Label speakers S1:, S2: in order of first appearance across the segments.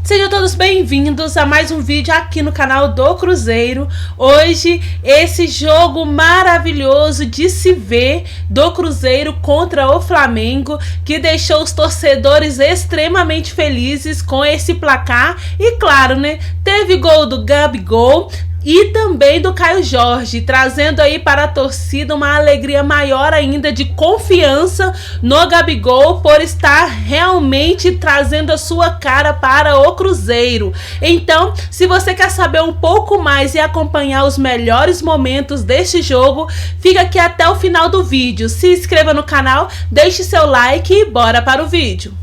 S1: Sejam todos bem-vindos a mais um vídeo aqui no canal do Cruzeiro. Hoje, esse jogo maravilhoso de se ver do Cruzeiro contra o Flamengo, que deixou os torcedores extremamente felizes com esse placar. E claro, né, teve gol do Gabigol e também do Caio Jorge, trazendo aí para a torcida uma alegria maior ainda de confiança no Gabigol por estar realmente trazendo a sua cara para o Cruzeiro. Então, se você quer saber um pouco mais e acompanhar os melhores momentos deste jogo, fica aqui até o final do vídeo. Se inscreva no canal, deixe seu like e bora para o vídeo.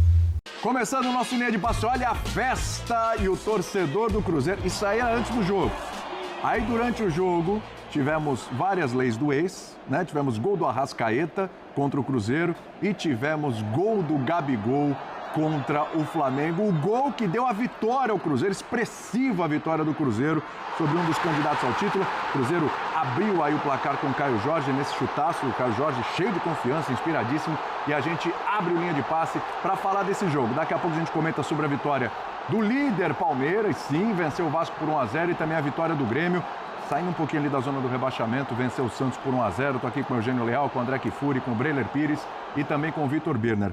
S2: Começando o nosso linha de passe, olha a festa e o torcedor do Cruzeiro. Isso aí era antes do jogo. Aí, durante o jogo, tivemos várias leis do ex, né? Tivemos gol do Arrascaeta contra o Cruzeiro e tivemos gol do Gabigol contra o Flamengo. O gol que deu a vitória ao Cruzeiro, expressiva vitória do Cruzeiro sobre um dos candidatos ao título. O Cruzeiro abriu aí o placar com o Caio Jorge nesse chutaço. O Caio Jorge cheio de confiança, inspiradíssimo. E a gente abre o linha de passe para falar desse jogo. Daqui a pouco a gente comenta sobre a vitória do líder Palmeiras, sim, venceu o Vasco por 1-0 e também a vitória do Grêmio, saindo um pouquinho ali da zona do rebaixamento, venceu o Santos por 1-0. Estou aqui com o Eugênio Leal, com o André Kifuri, com o Breiler Pires e também com o Vitor Birner.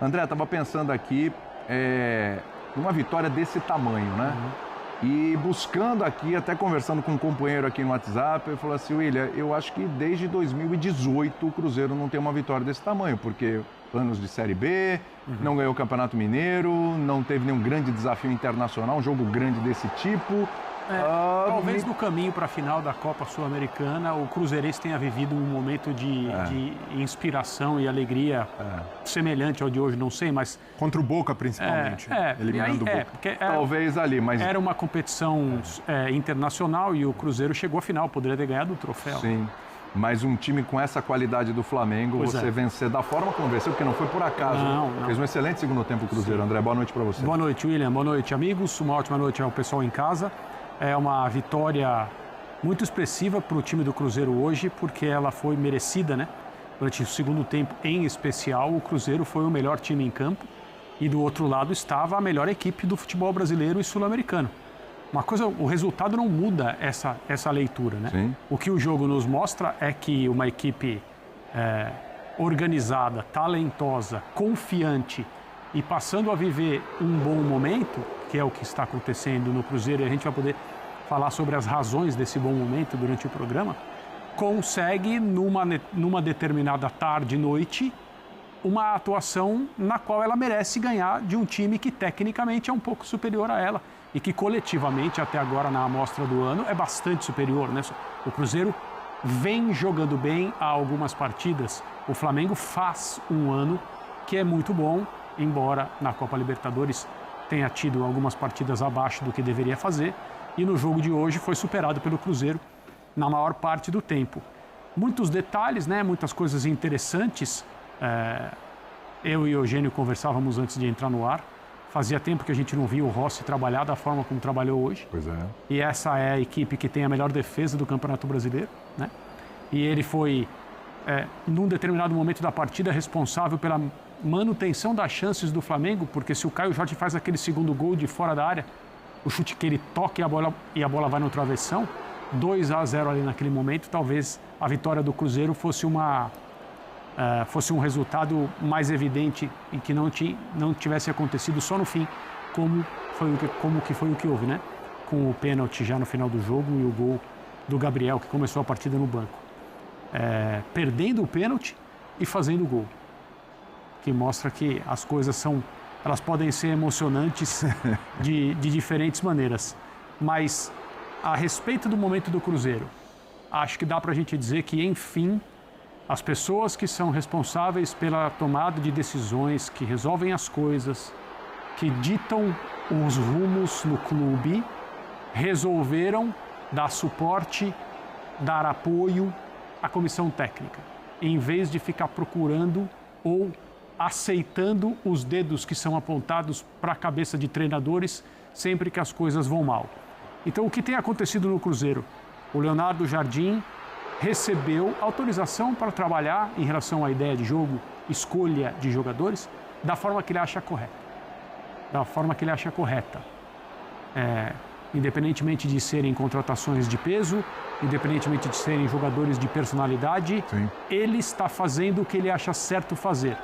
S2: André, estava pensando aqui numa vitória desse tamanho, né? E buscando aqui, até conversando com um companheiro aqui no WhatsApp, ele falou assim: William, eu acho que desde 2018 o Cruzeiro não tem uma vitória desse tamanho, porque anos de Série B, não ganhou o Campeonato Mineiro, não teve nenhum grande desafio internacional, um jogo grande desse tipo.
S3: Talvez no caminho para a final da Copa Sul-Americana o Cruzeirense tenha vivido um momento de inspiração e alegria semelhante ao de hoje, não sei, mas...
S4: Contra o Boca, principalmente, eliminando o Boca.
S2: Talvez ali, mas...
S3: Era uma competição internacional e o Cruzeiro chegou à final, poderia ter ganhado o troféu.
S2: Sim. Mas um time com essa qualidade do Flamengo, você vencer da forma como venceu, porque não foi por acaso. Não. Fez um excelente segundo tempo o Cruzeiro. André, boa noite para você.
S3: Boa noite, William. Boa noite, amigos. Uma ótima noite ao pessoal em casa. É uma vitória muito expressiva para o time do Cruzeiro hoje, porque ela foi merecida, né? Durante o segundo tempo, em especial, o Cruzeiro foi o melhor time em campo e do outro lado estava a melhor equipe do futebol brasileiro e sul-americano. Uma coisa, o resultado não muda essa leitura, né?
S2: Sim.
S3: O que o jogo nos mostra é que uma equipe organizada, talentosa, confiante e passando a viver um bom momento, que é o que está acontecendo no Cruzeiro, e a gente vai poder falar sobre as razões desse bom momento durante o programa, consegue numa determinada tarde e noite uma atuação na qual ela merece ganhar de um time que tecnicamente é um pouco superior a ela e que coletivamente, até agora na amostra do ano, é bastante superior, né? O Cruzeiro vem jogando bem há algumas partidas. O Flamengo faz um ano que é muito bom, embora na Copa Libertadores tenha tido algumas partidas abaixo do que deveria fazer, e no jogo de hoje foi superado pelo Cruzeiro na maior parte do tempo. Muitos detalhes, né? Muitas coisas interessantes. Eu e o Eugênio conversávamos antes de entrar no ar. Fazia tempo que a gente não via o Rossi trabalhar da forma como trabalhou hoje.
S2: Pois é.
S3: E essa é a equipe que tem a melhor defesa do Campeonato Brasileiro, né? E ele foi, num determinado momento da partida, responsável pela manutenção das chances do Flamengo, porque se o Caio Jorge faz aquele segundo gol de fora da área, o chute que ele toca e a bola vai no travessão, 2-0 ali naquele momento, talvez a vitória do Cruzeiro fosse um resultado mais evidente e que não tivesse acontecido só no fim, como foi o que houve, né? Com o pênalti já no final do jogo e o gol do Gabriel, que começou a partida no banco. Perdendo o pênalti e fazendo o gol. Que mostra que as coisas elas podem ser emocionantes de diferentes maneiras. Mas, a respeito do momento do Cruzeiro, acho que dá para a gente dizer que, enfim, as pessoas que são responsáveis pela tomada de decisões, que resolvem as coisas, que ditam os rumos no clube, resolveram dar suporte, dar apoio à comissão técnica, em vez de ficar procurando ou aceitando os dedos que são apontados para a cabeça de treinadores sempre que as coisas vão mal. Então, o que tem acontecido no Cruzeiro? O Leonardo Jardim recebeu autorização para trabalhar em relação à ideia de jogo, escolha de jogadores, da forma que ele acha correta. independentemente de serem contratações de peso, independentemente de serem jogadores de personalidade,
S2: Sim.
S3: ele está fazendo o que ele acha certo fazer.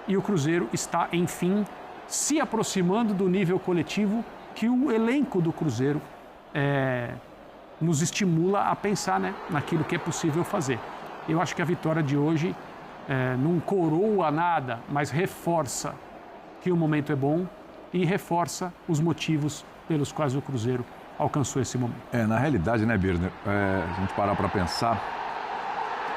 S3: E o Cruzeiro está, enfim, se aproximando do nível coletivo que o elenco do Cruzeiro nos estimula a pensar, né, naquilo que é possível fazer. Eu acho que a vitória de hoje não coroa nada, mas reforça que o momento é bom e reforça os motivos pelos quais o Cruzeiro alcançou esse momento.
S2: Na realidade, né, Birner, a gente parar para pensar,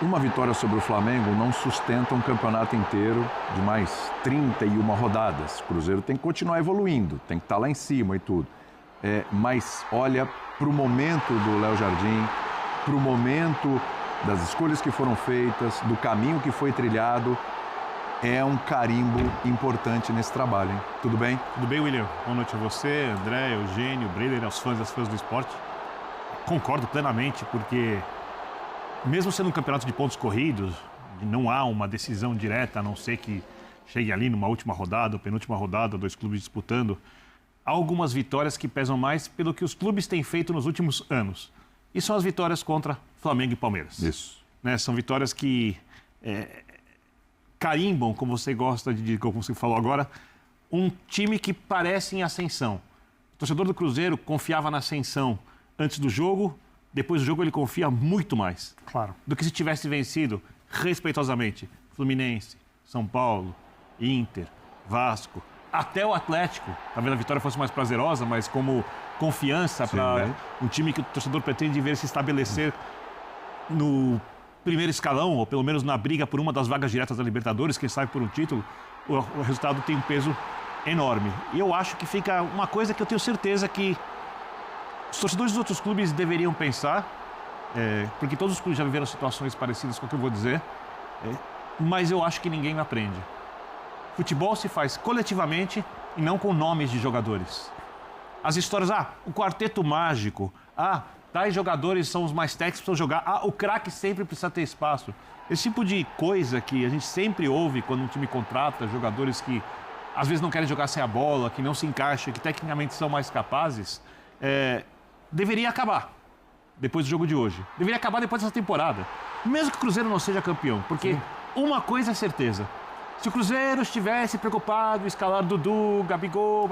S2: uma vitória sobre o Flamengo não sustenta um campeonato inteiro de mais 31 rodadas. O Cruzeiro tem que continuar evoluindo, tem que estar lá em cima e tudo. Mas olha para o momento do Léo Jardim, para o momento das escolhas que foram feitas, do caminho que foi trilhado, é um carimbo importante nesse trabalho, hein? Tudo bem?
S4: Tudo bem, William? Boa noite a você, André, Eugênio, Breler, aos fãs e às fãs do esporte. Concordo plenamente, porque mesmo sendo um campeonato de pontos corridos, não há uma decisão direta, a não ser que chegue ali numa última rodada ou penúltima rodada, 2 clubes disputando, há algumas vitórias que pesam mais pelo que os clubes têm feito nos últimos anos. E são as vitórias contra Flamengo e Palmeiras.
S2: Isso.
S4: São vitórias que carimbam, como você gosta de dizer, como você falou agora, um time que parece em ascensão. O torcedor do Cruzeiro confiava na ascensão antes do jogo, depois do jogo ele confia muito mais.
S3: Claro.
S4: Do que se tivesse vencido respeitosamente Fluminense, São Paulo, Inter, Vasco, até o Atlético. Talvez a vitória fosse mais prazerosa, mas como confiança para um time que o torcedor pretende ver se estabelecer no primeiro escalão, ou pelo menos na briga por uma das vagas diretas da Libertadores, quem sabe por um título, o resultado tem um peso enorme. E eu acho que fica uma coisa que eu tenho certeza que os torcedores dos outros clubes deveriam pensar, porque todos os clubes já viveram situações parecidas com o que eu vou dizer, mas eu acho que ninguém aprende. Futebol se faz coletivamente e não com nomes de jogadores. As histórias, o quarteto mágico, tais jogadores são os mais técnicos para jogar, o craque sempre precisa ter espaço. Esse tipo de coisa que a gente sempre ouve quando um time contrata jogadores que às vezes não querem jogar sem a bola, que não se encaixam, que tecnicamente são mais capazes, deveria acabar depois do jogo de hoje. Deveria acabar depois dessa temporada. Mesmo que o Cruzeiro não seja campeão, porque uma coisa é certeza. Se o Cruzeiro estivesse preocupado em escalar Dudu, Gabigol,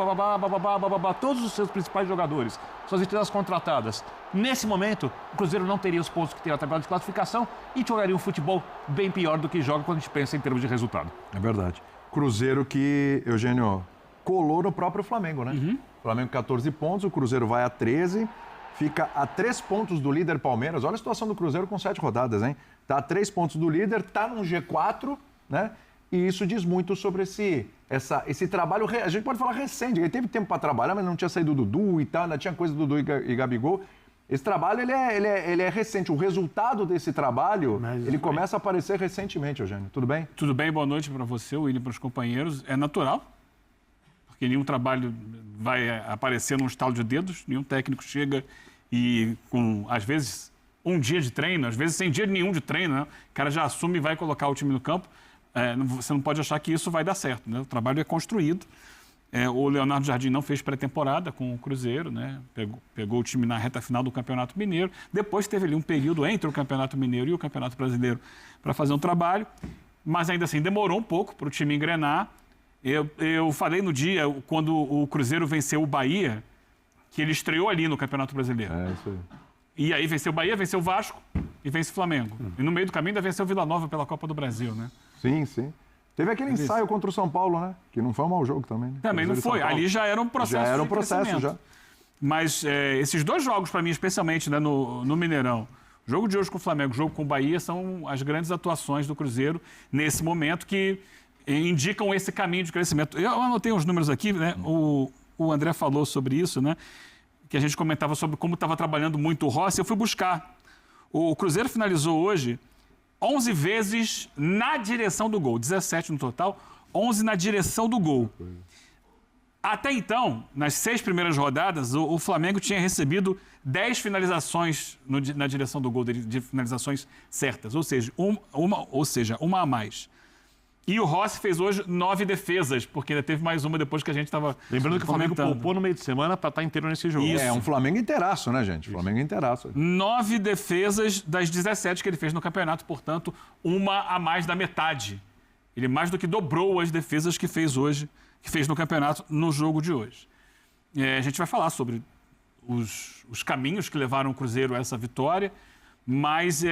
S4: todos os seus principais jogadores, suas estrelas contratadas, nesse momento, o Cruzeiro não teria os pontos que tem na tabela de classificação e jogaria um futebol bem pior do que joga quando a gente pensa em termos de resultado.
S2: É verdade. Cruzeiro que, Eugênio, colou no próprio Flamengo, né?
S3: Uhum.
S2: Flamengo 14 pontos, o Cruzeiro vai a 13, fica a 3 pontos do líder Palmeiras. Olha a situação do Cruzeiro com 7 rodadas, hein? Tá a 3 pontos do líder, tá no G4, né? E isso diz muito sobre esse trabalho, a gente pode falar recente, ele teve tempo para trabalhar, mas não tinha saído do Dudu e tal, ainda tinha coisa do Dudu e Gabigol. Esse trabalho, ele é recente, o resultado desse trabalho, ele começa a aparecer recentemente, Eugênio. Tudo bem?
S5: Tudo bem, boa noite para você, William, para os companheiros. É natural, porque nenhum trabalho vai aparecer num estalo de dedos, nenhum técnico chega e com, às vezes, um dia de treino, às vezes sem dia nenhum de treino, né? O cara já assume e vai colocar o time no campo. Você não pode achar que isso vai dar certo, né? O trabalho é construído. O Leonardo Jardim não fez pré-temporada com o Cruzeiro, né? Pegou o time na reta final do Campeonato Mineiro. Depois teve ali um período entre o Campeonato Mineiro e o Campeonato Brasileiro para fazer um trabalho. Mas ainda assim demorou um pouco para o time engrenar. Eu falei no dia, quando o Cruzeiro venceu o Bahia, que ele estreou ali no Campeonato Brasileiro.
S2: Isso aí.
S5: E aí venceu o Bahia, venceu o Vasco e vence o Flamengo. E no meio do caminho ainda venceu o Vila Nova pela Copa do Brasil, né?
S2: Sim. Teve aquele ensaio contra o São Paulo, né? Que não foi um mau jogo também. Né?
S5: Também não foi. Ali já era um processo.
S2: Já era um processo, já.
S5: Mas esses 2 jogos, para mim, especialmente, né, no Mineirão, o jogo de hoje com o Flamengo, o jogo com o Bahia, são as grandes atuações do Cruzeiro nesse momento que indicam esse caminho de crescimento. Eu anotei uns números aqui, né? O André falou sobre isso, né? Que a gente comentava sobre como estava trabalhando muito o Rossi. Eu fui buscar. O Cruzeiro finalizou hoje 11 vezes na direção do gol, 17 no total, 11 na direção do gol. Até então, nas 6 primeiras rodadas, o Flamengo tinha recebido 10 finalizações na direção do gol, de finalizações certas, ou seja, uma a mais. E o Rossi fez hoje 9 defesas, porque ainda teve mais uma depois que a gente estava
S4: Lembrando que o Flamengo poupou no meio de semana para estar inteiro nesse jogo.
S5: Isso.
S2: É um Flamengo inteiraço, né, gente? Flamengo inteiraço.
S5: 9 defesas das 17 que ele fez no campeonato, portanto, uma a mais da metade. Ele mais do que dobrou as defesas que fez hoje, que fez no campeonato no jogo de hoje. A gente vai falar sobre os caminhos que levaram o Cruzeiro a essa vitória, mas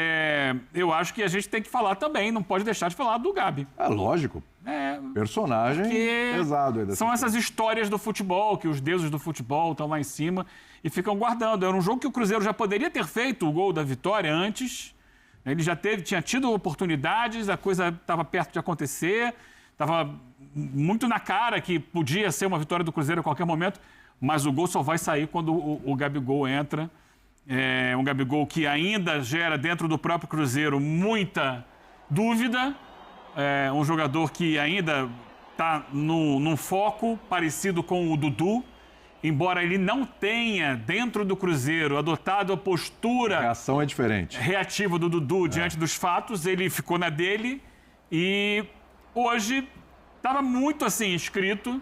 S5: eu acho que a gente tem que falar também, não pode deixar de falar do Gabi.
S2: É lógico. Personagem pesado. Aí
S5: são essas histórias do futebol, que os deuses do futebol estão lá em cima e ficam guardando. Era um jogo que o Cruzeiro já poderia ter feito o gol da vitória antes. Ele já tinha tido oportunidades, a coisa estava perto de acontecer, estava muito na cara que podia ser uma vitória do Cruzeiro a qualquer momento, mas o gol só vai sair quando o Gabigol entra. É um Gabigol que ainda gera dentro do próprio Cruzeiro muita dúvida. É um jogador que ainda está num foco parecido com o Dudu, embora ele não tenha, dentro do Cruzeiro, adotado a postura...
S2: A reação é diferente.
S5: ...reativa do Dudu diante dos fatos, ele ficou na dele e hoje estava muito assim escrito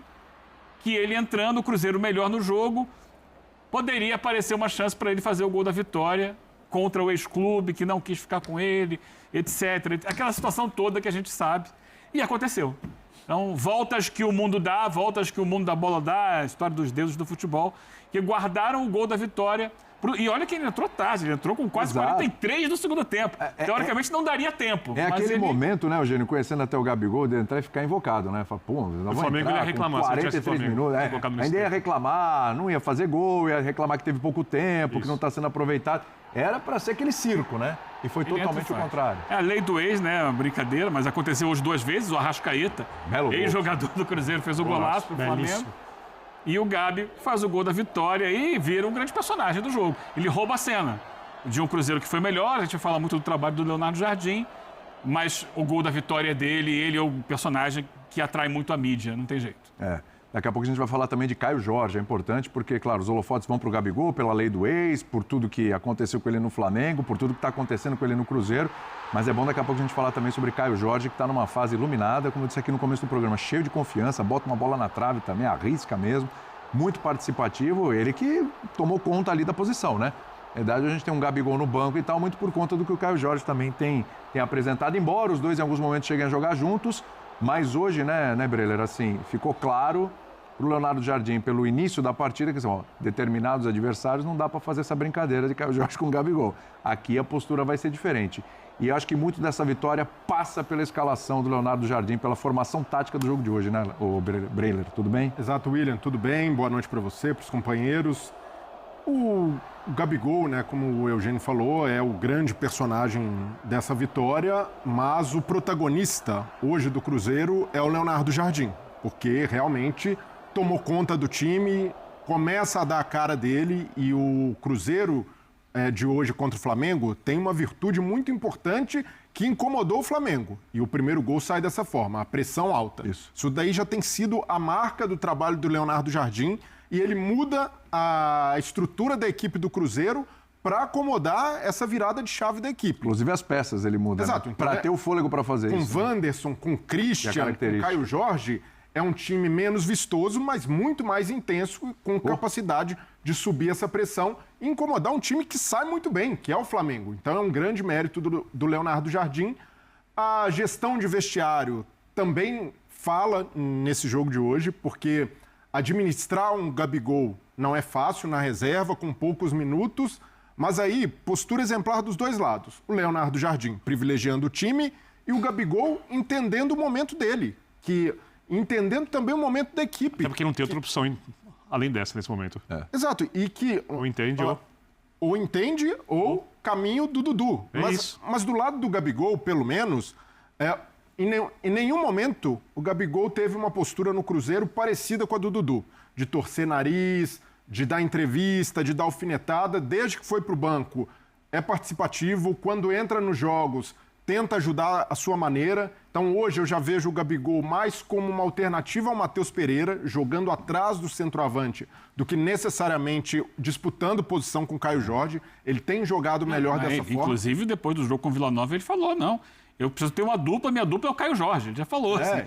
S5: que ele entrando, o Cruzeiro melhor no jogo, poderia aparecer uma chance para ele fazer o gol da vitória contra o ex-clube, que não quis ficar com ele, etc. Aquela situação toda que a gente sabe. E aconteceu. Então, voltas que o mundo dá, voltas que o mundo da bola dá, a história dos deuses do futebol, que guardaram o gol da vitória. E olha que ele entrou tarde, ele entrou com quase 43 do segundo tempo. Teoricamente não daria tempo.
S2: É aquele momento, né, Eugênio, conhecendo até o Gabigol, de entrar e ficar invocado, né? Fala, pô,
S4: o Flamengo ia reclamar,
S2: 43 minutos. Ainda ia reclamar, não ia fazer gol, ia reclamar que teve pouco tempo, que não está sendo aproveitado. Era para ser aquele circo, né? E foi totalmente o contrário.
S5: É a lei do ex, né? Uma brincadeira, mas aconteceu hoje 2 vezes. O Arrascaeta, ex-jogador do Cruzeiro, fez o golaço pro Flamengo. E o Gabi faz o gol da vitória e vira um grande personagem do jogo. Ele rouba a cena de um Cruzeiro que foi melhor. A gente fala muito do trabalho do Leonardo Jardim, mas o gol da vitória é dele. Ele é o personagem que atrai muito a mídia, não tem jeito.
S2: Daqui a pouco a gente vai falar também de Caio Jorge, é importante porque, claro, os holofotes vão para o Gabigol pela lei do ex, por tudo que aconteceu com ele no Flamengo, por tudo que está acontecendo com ele no Cruzeiro, mas é bom daqui a pouco a gente falar também sobre Caio Jorge, que está numa fase iluminada, como eu disse aqui no começo do programa, cheio de confiança, bota uma bola na trave também, arrisca mesmo, muito participativo, ele que tomou conta ali da posição, né? Na verdade, a gente tem um Gabigol no banco e tal, muito por conta do que o Caio Jorge também tem apresentado, embora os dois em alguns momentos cheguem a jogar juntos, mas hoje, né, Breler, assim, ficou claro para o Leonardo Jardim, pelo início da partida, que são determinados adversários, não dá para fazer essa brincadeira de Caio Jorge com o Gabigol. Aqui a postura vai ser diferente. E eu acho que muito dessa vitória passa pela escalação do Leonardo Jardim, pela formação tática do jogo de hoje, né, o Breler? Tudo bem?
S6: Exato, William, tudo bem? Boa noite para você, para os companheiros. O Gabigol, né, como o Eugênio falou, é o grande personagem dessa vitória, mas o protagonista hoje do Cruzeiro é o Leonardo Jardim, porque realmente tomou conta do time, começa a dar a cara dele e o Cruzeiro de hoje contra o Flamengo tem uma virtude muito importante que incomodou o Flamengo. E o primeiro gol sai dessa forma, a pressão alta. Isso daí já tem sido a marca do trabalho do Leonardo Jardim e ele muda a estrutura da equipe do Cruzeiro para acomodar essa virada de chave da equipe.
S2: Inclusive as peças ele muda,
S6: exato,
S2: né? Para ter o fôlego para fazer isso.
S6: Com Wanderson, com Christian, com Caio Jorge, é um time menos vistoso, mas muito mais intenso, com capacidade de subir essa pressão e incomodar um time que sai muito bem, que é o Flamengo. Então é um grande mérito do Leonardo Jardim. A gestão de vestiário também fala nesse jogo de hoje, porque administrar um Gabigol não é fácil na reserva, com poucos minutos, mas aí postura exemplar dos dois lados. O Leonardo Jardim privilegiando o time e o Gabigol entendendo o momento dele, entendendo também o momento da equipe.
S4: É porque não tem outra opção além dessa nesse momento.
S6: Exato. E que...
S4: Ou entende
S6: ou entende ou caminho do Dudu. Mas do lado do Gabigol, pelo menos, em nenhum momento o Gabigol teve uma postura no Cruzeiro parecida com a do Dudu. De torcer nariz, de dar entrevista, de dar alfinetada. Desde que foi para o banco, é participativo. Quando entra nos jogos, tenta ajudar a sua maneira. Então hoje eu já vejo o Gabigol mais como uma alternativa ao Matheus Pereira, jogando atrás do centroavante, do que necessariamente disputando posição com o Caio Jorge. Ele tem jogado melhor dessa forma.
S5: Inclusive, depois do jogo com o Vila Nova, ele falou, não, Eu preciso ter uma dupla, minha dupla é o Caio Jorge, ele já falou. Assim.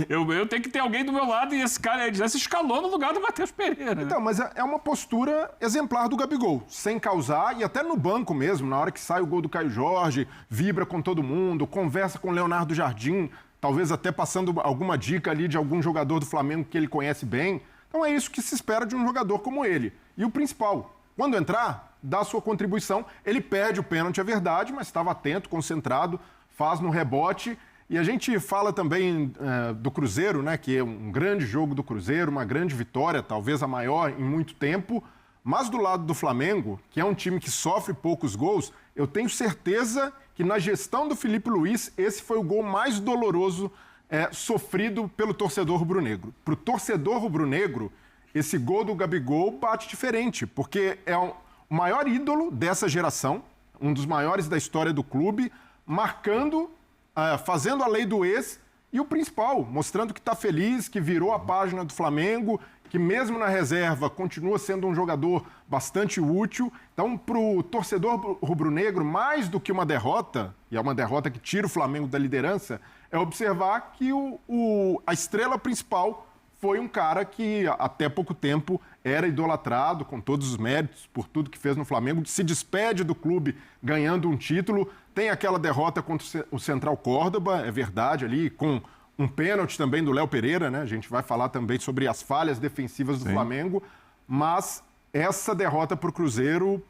S5: Eu tenho que ter alguém do meu lado e esse cara já se escalou no lugar do Matheus Pereira.
S6: Então, mas é uma postura exemplar do Gabigol, sem causar, e até no banco mesmo, na hora que sai o gol do Caio Jorge, vibra com todo mundo, conversa com o Leonardo Jardim, talvez até passando alguma dica ali de algum jogador do Flamengo que ele conhece bem. Então é isso que se espera de um jogador como ele. E o principal, quando entrar, dá a sua contribuição, ele perde o pênalti, é verdade, mas estava atento, concentrado, faz no rebote. E a gente fala também do Cruzeiro, né, que é um grande jogo do Cruzeiro, uma grande vitória, talvez a maior em muito tempo. Mas do lado do Flamengo, que é um time que sofre poucos gols, eu tenho certeza que na gestão do Felipe Luiz, esse foi o gol mais doloroso sofrido pelo torcedor rubro-negro. Para o torcedor rubro-negro, esse gol do Gabigol bate diferente, porque é o maior ídolo dessa geração, um dos maiores da história do clube, marcando, fazendo a lei do ex, e o principal, mostrando que está feliz, que virou a página do Flamengo, que mesmo na reserva continua sendo um jogador bastante útil. Então, para o torcedor rubro-negro, mais do que uma derrota, e é uma derrota que tira o Flamengo da liderança, é observar que a estrela principal foi um cara que até pouco tempo era idolatrado, com todos os méritos, por tudo que fez no Flamengo, se despede do clube ganhando um título. Tem aquela derrota contra o Central Córdoba, é verdade, ali, com um pênalti também do Léo Pereira, né? A gente vai falar também sobre as falhas defensivas do Flamengo, mas essa derrota para o Cruzeiro,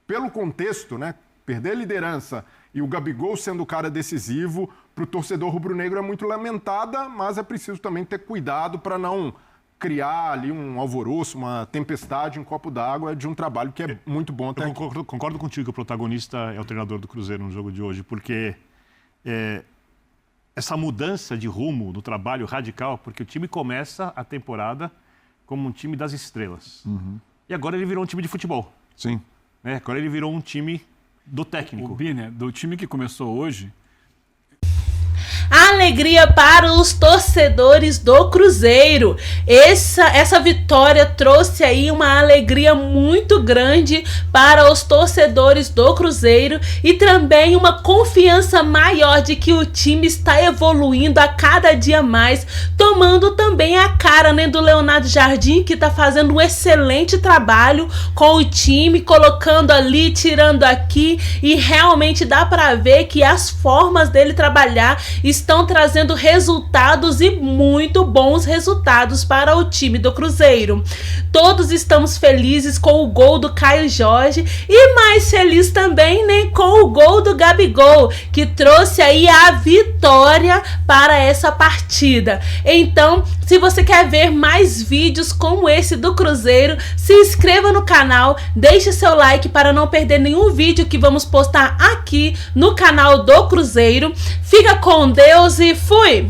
S6: pelo contexto, né? Perder liderança e o Gabigol sendo o cara decisivo, para o torcedor rubro-negro é muito lamentada, mas é preciso também ter cuidado para não criar ali um alvoroço, uma tempestade, um copo d'água de um trabalho que é muito bom até aqui.
S4: Concordo contigo que o protagonista é o treinador do Cruzeiro no jogo de hoje, porque essa mudança de rumo do trabalho radical, porque o time começa a temporada como um time das estrelas. E agora ele virou um time de futebol.
S2: Sim.
S4: Agora ele virou um time do técnico.
S5: O Biner, do time que começou hoje...
S1: Alegria para os torcedores do Cruzeiro. Essa vitória trouxe aí uma alegria muito grande para os torcedores do Cruzeiro e também uma confiança maior de que o time está evoluindo a cada dia mais, tomando também a cara, né, do Leonardo Jardim, que está fazendo um excelente trabalho com o time, colocando ali, tirando aqui, e realmente dá para ver que as formas dele trabalhar estão trazendo resultados e muito bons resultados para o time do Cruzeiro. Todos estamos felizes com o gol do Caio Jorge e mais feliz também, né, com o gol do Gabigol, que trouxe aí a vitória para essa partida. Então, se você quer ver mais vídeos como esse do Cruzeiro, se inscreva no canal, deixe seu like para não perder nenhum vídeo que vamos postar aqui no canal do Cruzeiro. Fica com Deus e fui!